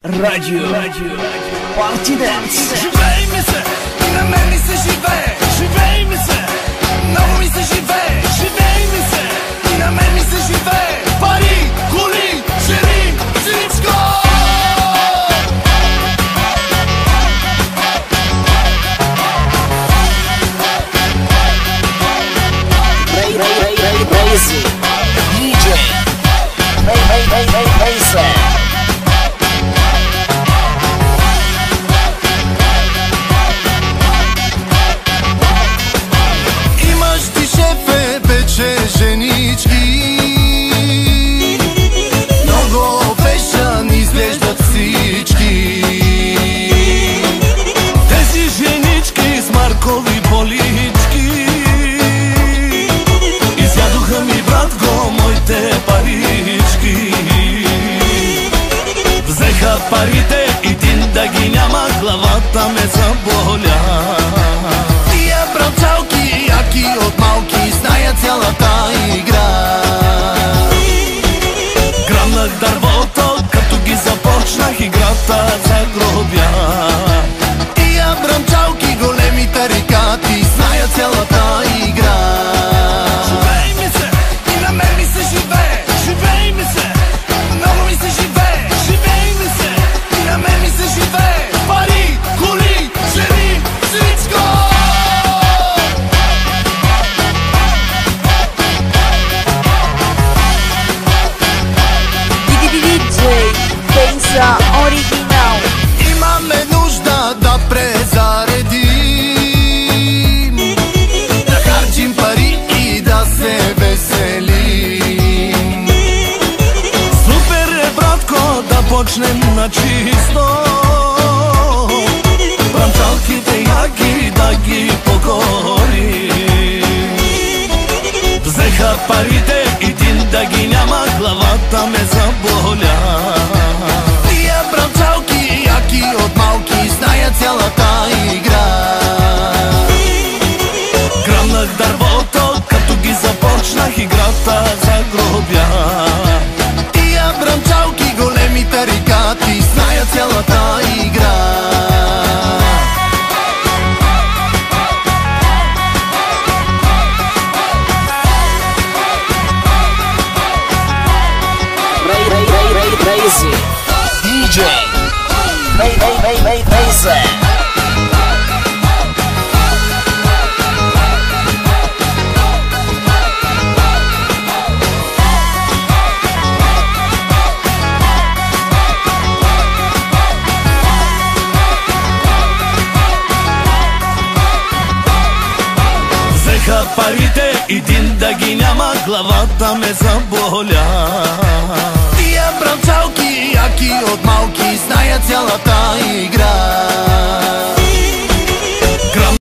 Радио Парти Денс. Живей ми се, и на мен ми се живее. Живей ми се, много ми се живее. Живей ми се, и на мен ми се живее. Пари, коли, жени, всичко. Crazy DJ Mason. Женички, много фешън изглеждат всички. Тези женички с маркови полички изядоха ми, братко, моите парички. Взеха парите, един да ги няма, главата ме заболя. Тия брачалки, яки от малки, зная цялата игра. Гръмнах дървото, като ги започнах играта загробя. Тия брачалки, големи тарикати, зная цялата игра. Живей ми се, и на мен ми се живее. Живей ми се, много ми се живее. Живей ми се, и на мен ми се живее. Пари, коли, жени, всичко. Оригинал. Имаме нужда да презаредим, да харчим пари и да се веселим. Супер е, братко, да почнем на чисто. Бранчалките яки да ги покорим. Взеха парите, един да ги няма, главата ме заболя. Яки от малки, зная цялата игра. Гръмнах дървото, като ги започнах играта загробя. Тия бранчалки, големи тарикати, зная цялата игра. Crazy DJ Mason. Взеха парите, един да ги няма, главата ме заболя. Тия бранчалки, яки от малки, зная цялата игра.